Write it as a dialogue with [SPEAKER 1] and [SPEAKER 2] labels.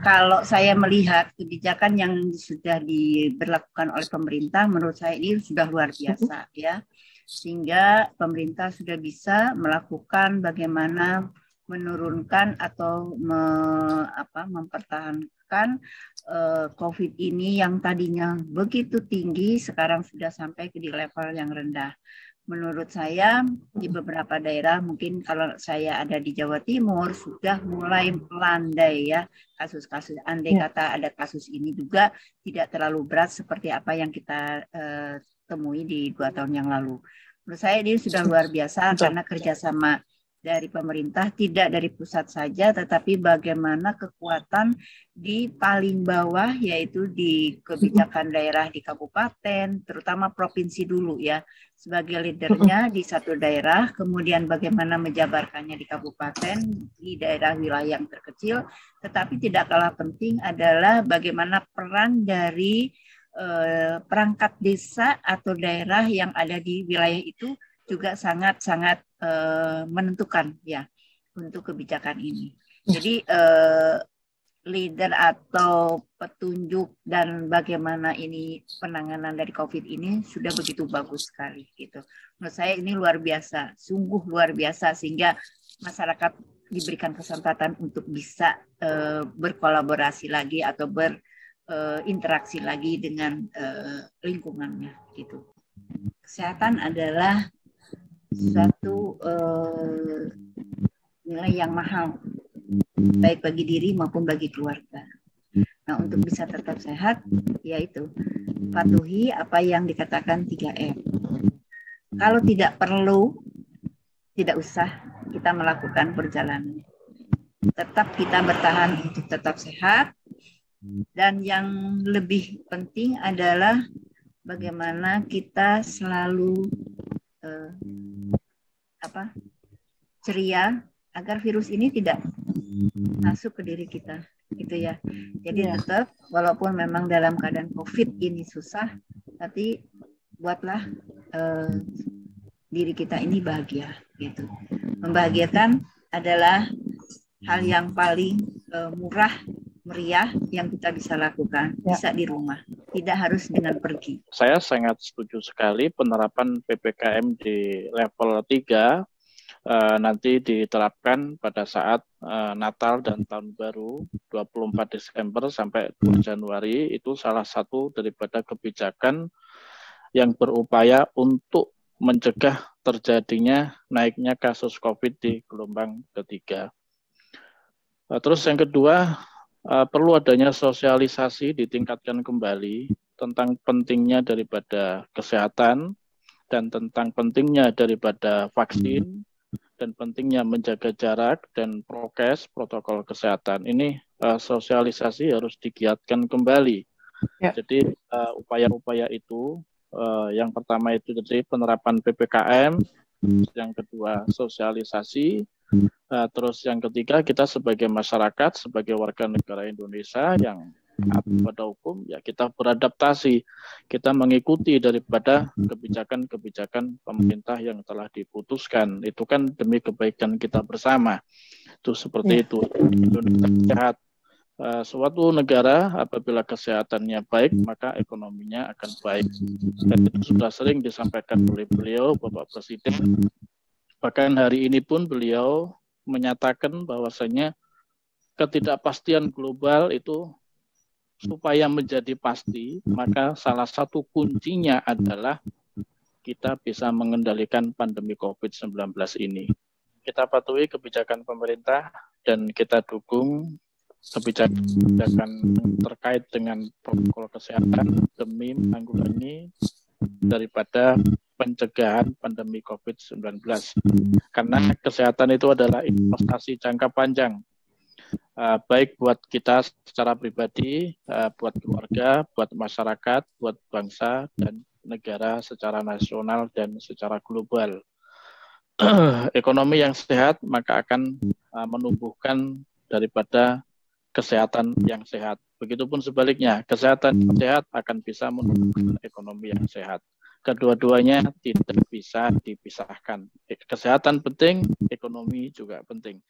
[SPEAKER 1] kalau saya melihat kebijakan yang sudah diberlakukan oleh pemerintah, menurut saya ini sudah luar biasa ya. Sehingga pemerintah sudah bisa melakukan bagaimana menurunkan atau mempertahankan COVID ini yang tadinya begitu tinggi, sekarang sudah sampai di level yang rendah. Menurut saya di beberapa daerah, mungkin kalau saya ada di Jawa Timur, sudah mulai melandai ya kasus-kasus. Andai kata ada kasus ini juga tidak terlalu berat seperti apa yang kita temui di 2 tahun yang lalu. Menurut saya ini sudah luar biasa karena kerjasama dari pemerintah, tidak dari pusat saja, tetapi bagaimana kekuatan di paling bawah, yaitu di kebijakan daerah di kabupaten, terutama provinsi dulu ya, sebagai leadernya di satu daerah, kemudian bagaimana menjabarkannya di kabupaten, di daerah wilayah yang terkecil, tetapi tidak kalah penting adalah bagaimana peran dari perangkat desa atau daerah yang ada di wilayah itu juga sangat-sangat menentukan ya untuk kebijakan ini. Jadi leader atau petunjuk dan bagaimana ini penanganan dari COVID ini sudah begitu bagus sekali gitu. Menurut saya ini luar biasa, sungguh luar biasa, sehingga masyarakat diberikan kesempatan untuk bisa berkolaborasi lagi atau berinteraksi lagi dengan lingkungannya gitu. Kesehatan adalah suatu nilai yang mahal, baik bagi diri maupun bagi keluarga. Nah, untuk bisa tetap sehat, yaitu patuhi apa yang dikatakan 3M. Kalau tidak perlu, tidak usah kita melakukan perjalanan. Tetap kita bertahan untuk tetap sehat, dan yang lebih penting adalah bagaimana kita selalu ceria agar virus ini tidak masuk ke diri kita, gitu ya. Jadi tetap walaupun memang dalam keadaan COVID ini susah, tapi buatlah diri kita ini bahagia, gitu. Membahagiakan adalah hal yang paling murah, meriah yang kita bisa lakukan, bisa di rumah, tidak harus dengan pergi.
[SPEAKER 2] Saya sangat setuju sekali penerapan PPKM di level 3 nanti diterapkan pada saat Natal dan Tahun Baru 24 Desember sampai 2 Januari. Itu salah satu daripada kebijakan yang berupaya untuk mencegah terjadinya naiknya kasus COVID di gelombang ketiga. Terus yang kedua, perlu adanya sosialisasi, ditingkatkan kembali tentang pentingnya daripada kesehatan dan tentang pentingnya daripada vaksin dan pentingnya menjaga jarak dan prokes, protokol kesehatan. Ini sosialisasi harus digiatkan kembali. Jadi upaya-upaya itu, yang pertama itu dari penerapan PPKM, yang kedua sosialisasi, terus yang ketiga kita sebagai masyarakat, sebagai warga negara Indonesia yang taat pada hukum, ya kita beradaptasi, kita mengikuti daripada kebijakan-kebijakan pemerintah yang telah diputuskan. Itu kan demi kebaikan kita bersama. Itu seperti itu. Indonesia sehat. Suatu negara apabila kesehatannya baik, maka ekonominya akan baik. Dan itu sudah sering disampaikan oleh beliau, Bapak Presiden. Bahkan hari ini pun beliau menyatakan bahwasanya ketidakpastian global itu supaya menjadi pasti, maka salah satu kuncinya adalah kita bisa mengendalikan pandemi COVID-19 ini. Kita patuhi kebijakan pemerintah dan kita dukung kebijakan terkait dengan protokol kesehatan demi menanggulangi daripada pencegahan pandemi COVID-19. Karena kesehatan itu adalah investasi jangka panjang. Baik buat kita secara pribadi, buat keluarga, buat masyarakat, buat bangsa, dan negara secara nasional dan secara global. Ekonomi yang sehat maka akan menumbuhkan daripada kesehatan yang sehat. Begitupun sebaliknya, kesehatan yang sehat akan bisa menumbuhkan ekonomi yang sehat. Kedua-duanya tidak bisa dipisahkan. Kesehatan penting, ekonomi juga penting.